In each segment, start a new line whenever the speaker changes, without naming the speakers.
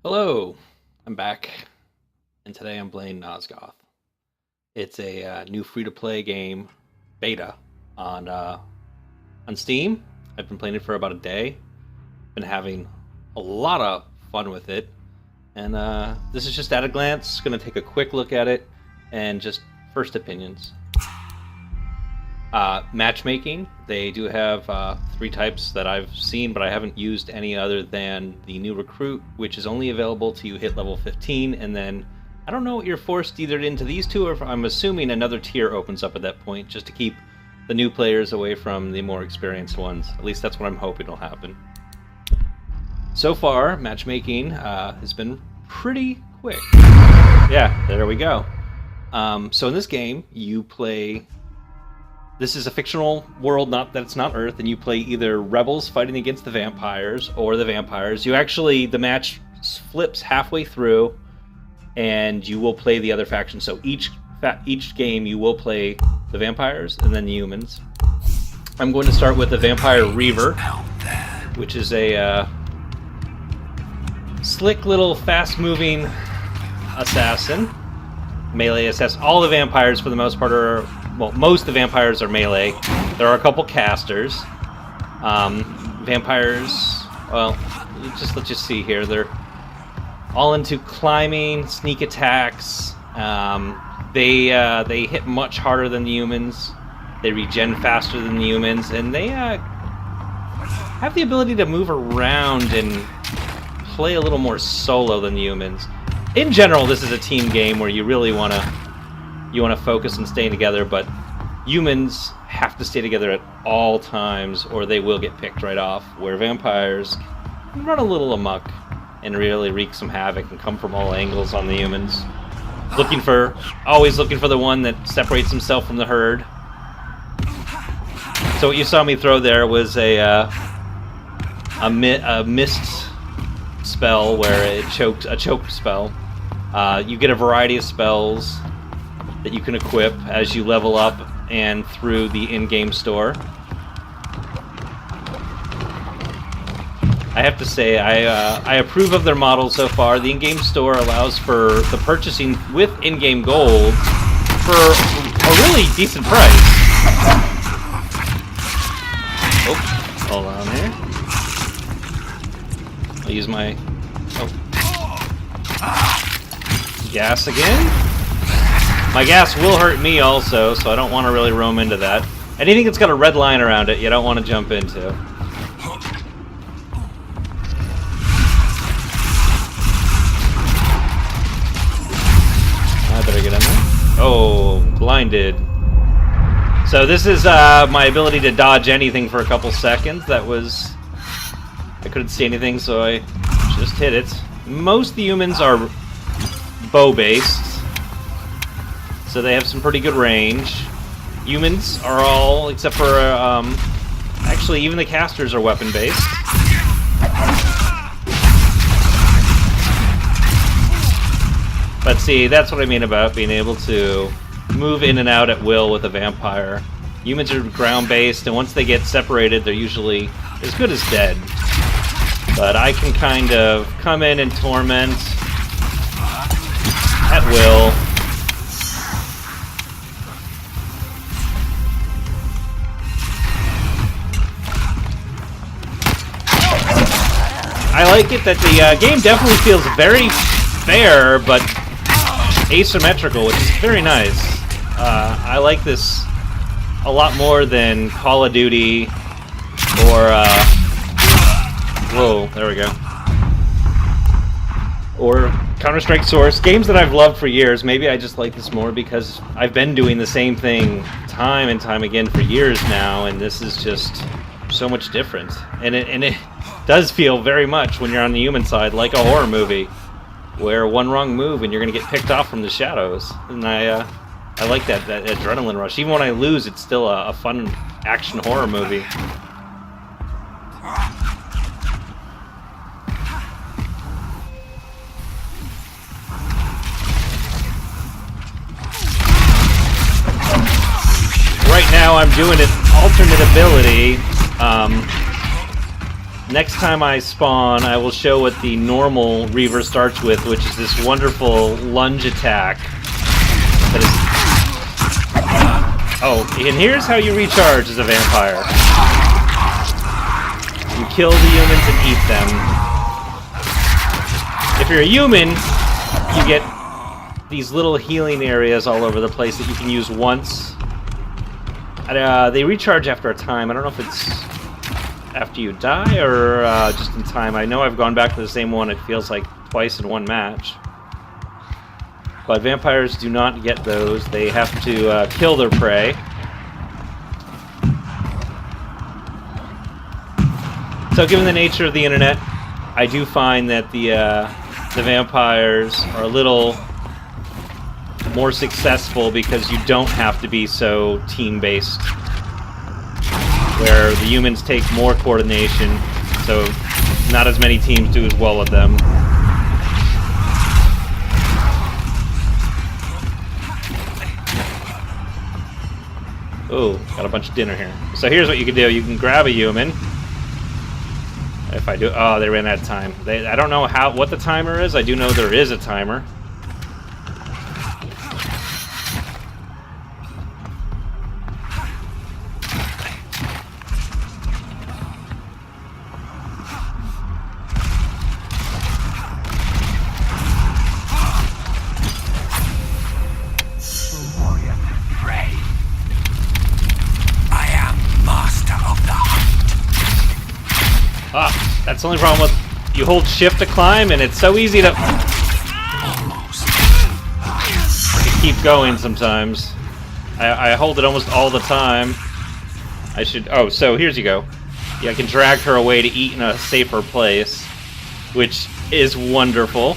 Hello, I'm back, and today I'm playing Nosgoth. It's a new free-to-play game beta on Steam. I've been playing it for about a day. Been having a lot of fun with it, and this is just at a glance. Going to take a quick look at it and just first opinions. Matchmaking. They do have 3 types that I've seen, but I haven't used any other than the new recruit, which is only available to you hit level 15, and then I don't know what you're forced either into these two, or if I'm assuming another tier opens up at that point, just to keep the new players away from the more experienced ones. At least that's what I'm hoping will happen. So far, matchmaking has been pretty quick. Yeah, there we go. So in this game, you play... This is a fictional world, not that it's not Earth, and you play either rebels fighting against the vampires or the vampires. The match flips halfway through, and you will play the other faction. So each game you will play the vampires and then the humans. I'm going to start with the Vampire Reaver, which is a slick little fast-moving assassin. Melee assassin. All the vampires, for the most part, are... Well, most of the vampires are melee. There are a couple casters. Vampires, well, let's just see here. They're all into climbing, sneak attacks. They hit much harder than the humans. They regen faster than the humans, and they have the ability to move around and play a little more solo than the humans. In general, this is a team game where you really want to focus on staying together, but humans have to stay together at all times or they will get picked right off, where vampires can run a little amok and really wreak some havoc and come from all angles on the humans. Always looking for the one that separates himself from the herd. So what you saw me throw there was a mist spell, where a choke spell. You get a variety of spells that you can equip as you level up and through the in-game store. I have to say, I approve of their model so far. The in-game store allows for the purchasing with in-game gold for a really decent price. Oh, hold on here. I'll use my... gas again? My gas will hurt me also, so I don't want to really roam into that. Anything that's got a red line around it, you don't want to jump into. I better get in there. Oh, blinded. So this is my ability to dodge anything for a couple seconds. I couldn't see anything, so I just hit it. Most of the humans are bow-based, so they have some pretty good range. Humans are all, except for, actually even the casters are weapon-based. But see, that's what I mean about being able to move in and out at will with a vampire. Humans are ground-based, and once they get separated, they're usually as good as dead. But I can kind of come in and torment at will. I like it that the game definitely feels very fair, but asymmetrical, which is very nice. I like this a lot more than Call of Duty or... whoa, there we go. Or Counter-Strike Source. Games that I've loved for years. Maybe I just like this more because I've been doing the same thing time and time again for years now, and this is just so much different. And it does feel very much, when you're on the human side, like a horror movie, where one wrong move and you're going to get picked off from the shadows. And I like that adrenaline rush. Even when I lose, it's still a fun action horror movie. Right now I'm doing an alternate ability next time I spawn, I will show what the normal Reaver starts with, which is this wonderful lunge attack. That is... Oh, and here's how you recharge as a vampire. You kill the humans and eat them. If you're a human, you get these little healing areas all over the place that you can use once. They recharge after a time. I don't know if it's after you die or just in time. I know I've gone back to the same one, it feels like twice in one match. But vampires do not get those. They have to kill their prey. So given the nature of the internet, I do find that the vampires are a little more successful because you don't have to be so team-based. Where the humans take more coordination, so not as many teams do as well with them. Ooh, got a bunch of dinner here. So here's what you can do. You can grab a human. If I do... Oh, they ran out of time. I don't know what the timer is. I do know there is a timer. That's the only problem with... You hold shift to climb, and it's so easy to... keep going sometimes. I hold it almost all the time. I should... Oh, so here's you go. Yeah, I can drag her away to eat in a safer place, which is wonderful.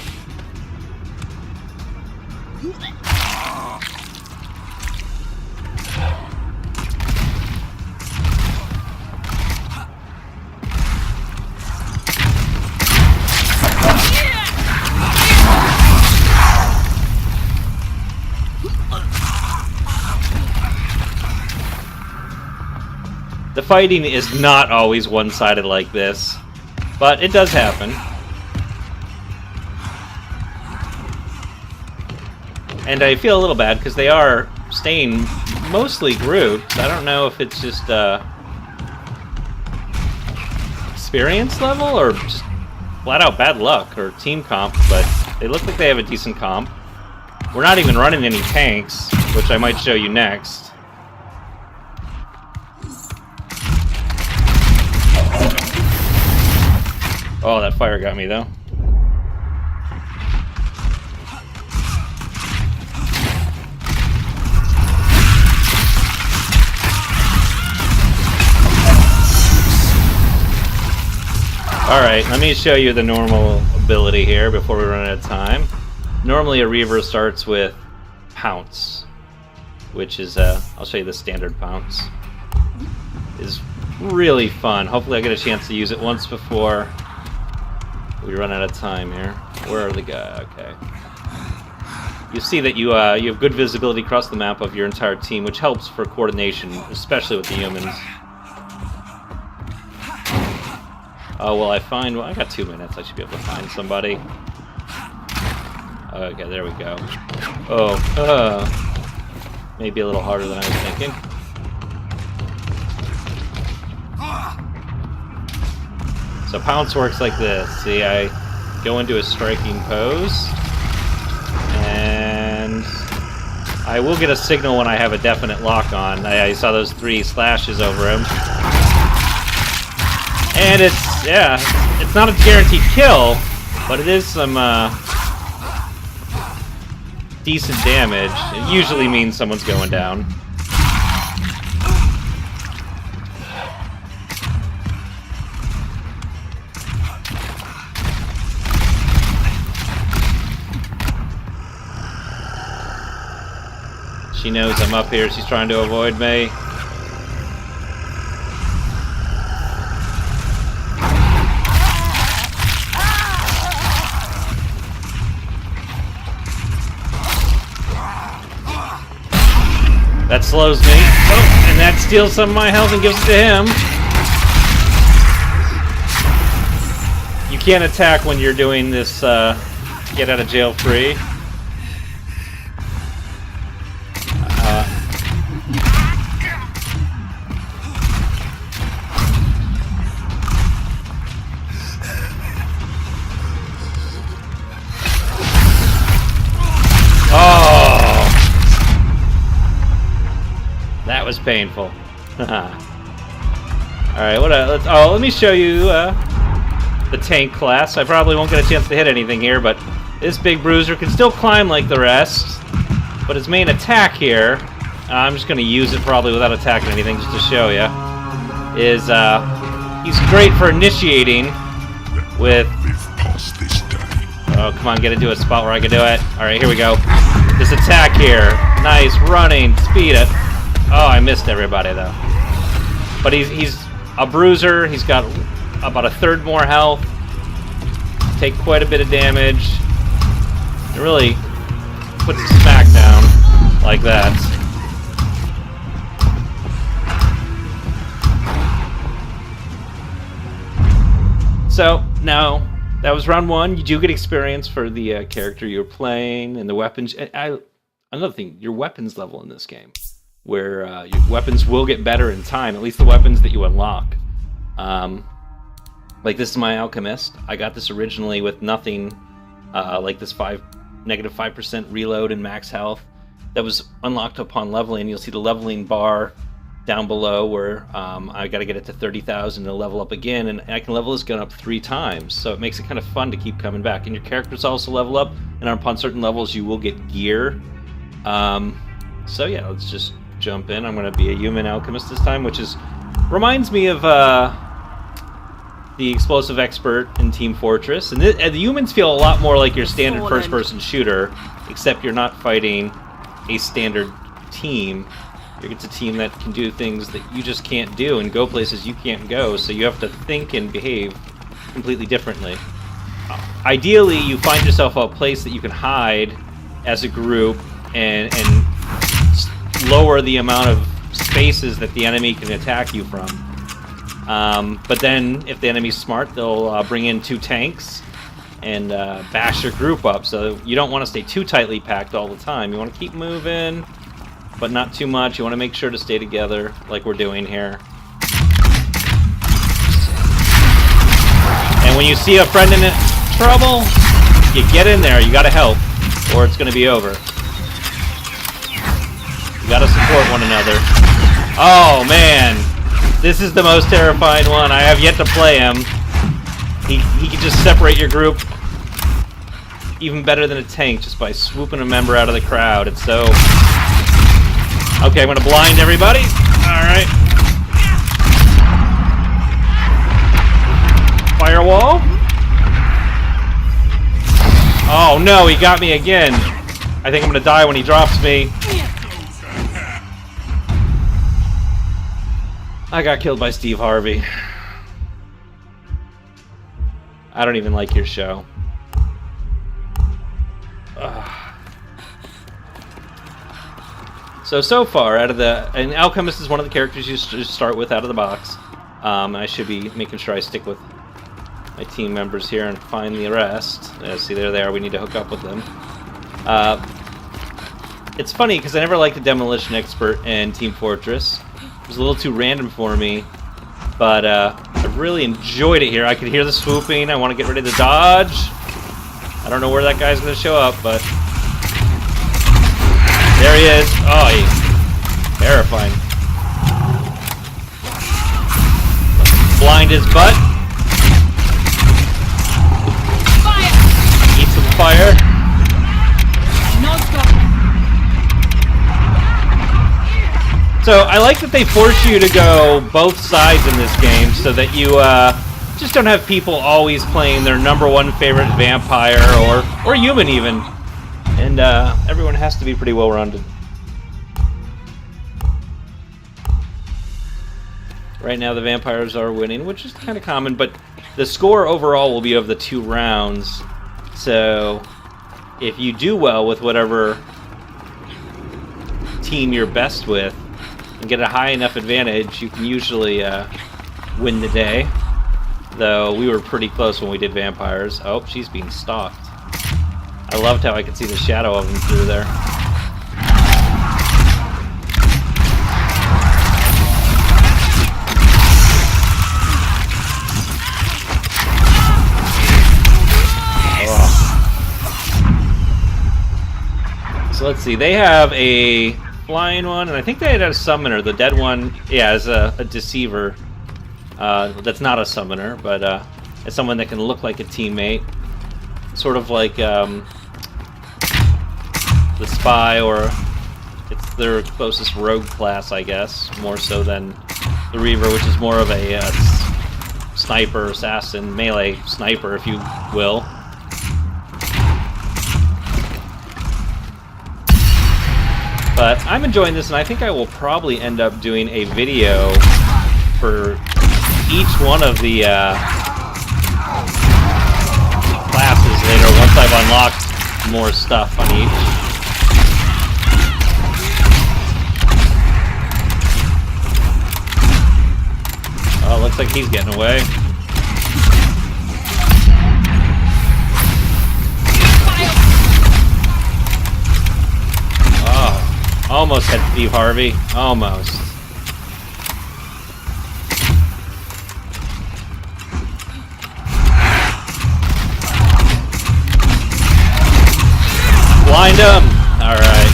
The fighting is not always one-sided like this, but it does happen. And I feel a little bad because they are staying mostly grouped. I don't know if it's just experience level or just flat-out bad luck or team comp, but they look like they have a decent comp. We're not even running any tanks, which I might show you next. Oh, that fire got me, though. Alright, let me show you the normal ability here before we run out of time. Normally a Reaver starts with Pounce, which is, I'll show you the standard Pounce. Is really fun. Hopefully I get a chance to use it once before we run out of time here. Where are the guys? Okay. You see that you have good visibility across the map of your entire team, which helps for coordination, especially with the humans. Oh, well, I got 2 minutes. I should be able to find somebody. Okay, there we go. Oh, maybe a little harder than I was thinking. So Pounce works like this. See, I go into a striking pose, and I will get a signal when I have a definite lock on. I saw those 3 slashes over him. And it's not a guaranteed kill, but it is some decent damage. It usually means someone's going down. She knows I'm up here. She's trying to avoid me. That slows me. Oh, and that steals some of my health and gives it to him. can't attack when you're doing this get out of jail free. Oh! That was painful. Alright, let me show you the tank class. I probably won't get a chance to hit anything here, but this big bruiser can still climb like the rest. But his main attack here, I'm just going to use it probably without attacking anything just to show you, is he's great for initiating with... Oh, come on, get into a spot where I can do it. Alright, here we go. This attack here. Nice, running, speed it. Oh, I missed everybody, though. But he's a bruiser. He's got about a third more health. Take quite a bit of damage. It really puts a smack down like that. So, now, that was round one. You do get experience for the character you're playing and the weapons. Another thing, your weapons level in this game, where your weapons will get better in time, at least the weapons that you unlock. Like this is my Alchemist. I got this originally with nothing, like this negative 5% reload and max health. That was unlocked upon leveling. You'll see the leveling bar down below where I got to get it to 30,000 to level up again, and I can level this gun up 3 times. So it makes it kind of fun to keep coming back. And your characters also level up, and upon certain levels you will get gear. So yeah, let's just jump in. I'm going to be a human alchemist this time, which reminds me of the explosive expert in Team Fortress. And the humans feel a lot more like your standard first-person shooter, except you're not fighting a standard team. It's a team that can do things that you just can't do and go places you can't go, so you have to think and behave completely differently. Ideally, you find yourself a place that you can hide as a group and lower the amount of spaces that the enemy can attack you from. But then, if the enemy's smart, they'll bring in 2 tanks and bash your group up. So you don't want to stay too tightly packed all the time. You want to keep moving, but not too much. You want to make sure to stay together, like we're doing here. And when you see a friend in trouble, you get in there. You got to help, or it's going to be over. You got to support one another. Oh man, this is the most terrifying one. I have yet to play him. He can just separate your group even better than a tank just by swooping a member out of the crowd. It's so... Okay, I'm going to blind everybody. Alright. Firewall. Oh no, he got me again. I think I'm going to die when he drops me. I got killed by Steve Harvey. I don't even like your show. Ugh. So far, and Alchemist is one of the characters you start with out of the box. I should be making sure I stick with my team members here and find the rest. See, there they are. We need to hook up with them. It's funny, because I never liked the Demolition Expert in Team Fortress. It was a little too random for me, but I really enjoyed it here. I could hear the swooping. I want to get ready to dodge. I don't know where that guy's going to show up, but... There he is. Oh, he's terrifying. Blind his butt. Fire! Eat some fire. Nosgoth. So I like that they force you to go both sides in this game, so that you just don't have people always playing their #1 favorite vampire or human even. And everyone has to be pretty well-rounded. Right now the vampires are winning, which is kind of common, but the score overall will be of the 2 rounds. So if you do well with whatever team you're best with and get a high enough advantage, you can usually win the day. though we were pretty close when we did vampires. Oh, she's being stalked. I loved how I could see the shadow of him through there. So let's see, they have a flying one, and I think they had a summoner. The dead one, yeah, is a deceiver. That's not a summoner, but it's someone that can look like a teammate. Sort of like the spy, or it's their closest rogue class, I guess, more so than the Reaver, which is more of a sniper, assassin, melee sniper, if you will. But I'm enjoying this, and I think I will probably end up doing a video for each one of the classes later once I've unlocked more stuff on each. Oh, looks like he's getting away. Almost had Steve Harvey. Almost. Blind him! Alright.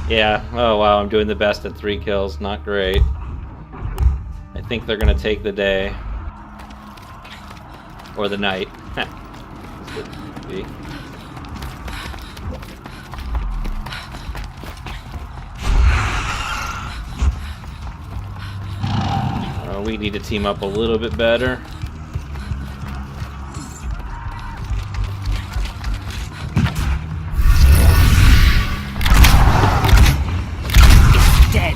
Yeah. Oh, wow. I'm doing the best at 3 kills. Not great. I think they're going to take the day. Or the night. We need to team up a little bit better.
It's dead.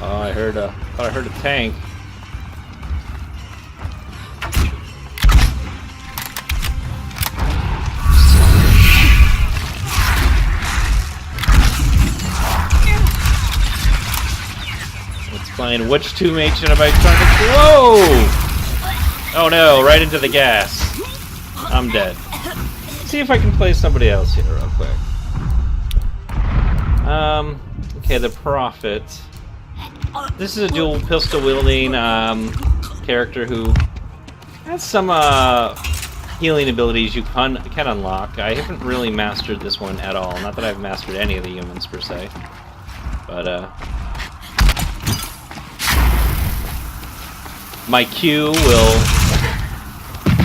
Oh, I heard a tank. Playing which teammate should I be trying to... Whoa! Oh no, right into the gas. I'm dead. Let's see if I can play somebody else here real quick. Okay, the Prophet. This is a dual pistol wielding character who has some healing abilities you can unlock. I haven't really mastered this one at all. Not that I've mastered any of the humans per se. But my Q will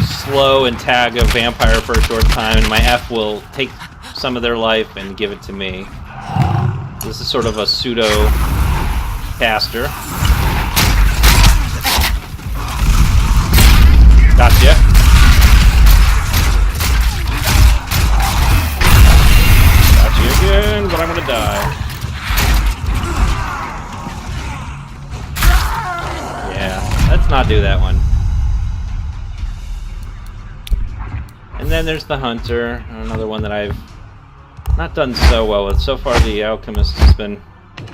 slow and tag a vampire for a short time, and my F will take some of their life and give it to me. This is sort of a pseudo caster. Gotcha. Gotcha again, but I'm gonna die. Let's not do that one. And then there's the Hunter, another one that I've not done so well with. So far, the Alchemist has been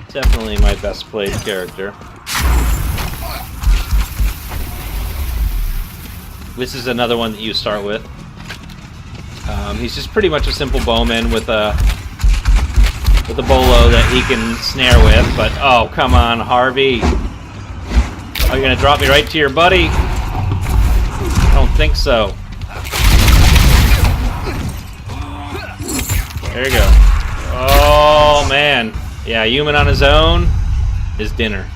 definitely my best played character. This is another one that you start with. He's just pretty much a simple bowman with a bolo that he can snare with. But oh, come on, Harvey. Oh, you're gonna drop me right to your buddy? I don't think so. There you go. Oh, man. Yeah, human on his own is dinner.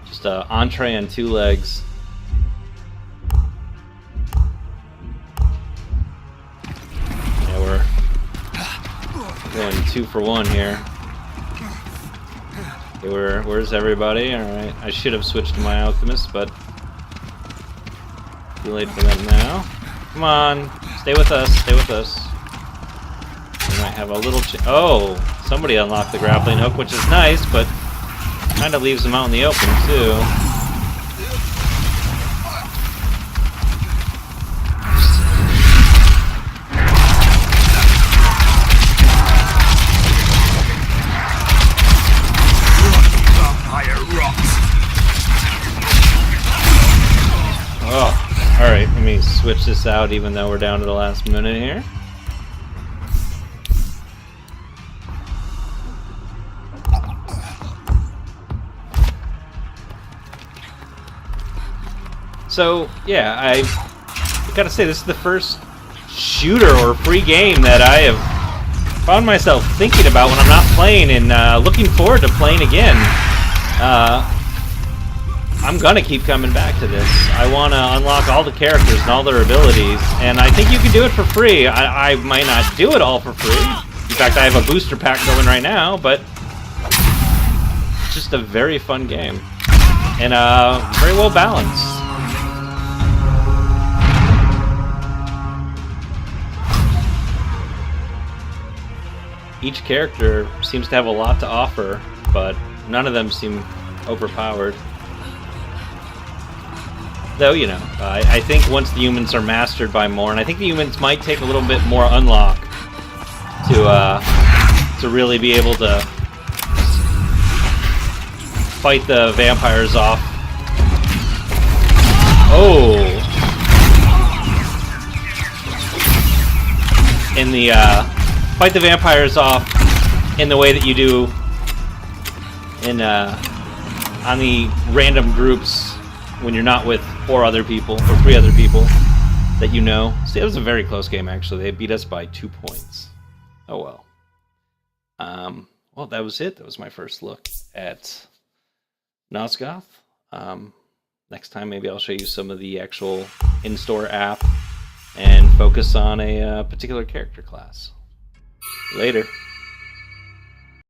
Just an entree on 2 legs. Yeah, we're going 2 for 1 here. Okay, where's everybody? Alright, I should have switched to my Alchemist, but too late for them now. Come on, stay with us, stay with us. We might have a little oh, somebody unlocked the grappling hook, which is nice, but kind of leaves them out in the open, too. switch this out even though we're down to the last minute here. So, yeah, I gotta say, this is the first shooter or free game that I have found myself thinking about when I'm not playing, and looking forward to playing again. I'm gonna keep coming back to this. I want to unlock all the characters and all their abilities, and I think you can do it for free. I might not do it all for free. In fact, I have a booster pack going right now, but it's just a very fun game. And very well balanced. Each character seems to have a lot to offer, but none of them seem overpowered. Though, you know, I think once the humans are mastered by more, and I think the humans might take a little bit more unlock to really be able to fight the vampires off. Oh! In the, fight the vampires off in the way that you do in, on the random groups when you're not with 4 other people, or 3 other people that you know. See, it was a very close game, actually. They beat us by 2 points. Oh, well. Well, that was it. That was my first look at Nosgoth. Next time, maybe I'll show you some of the actual in-store app and focus on a particular character class. Later.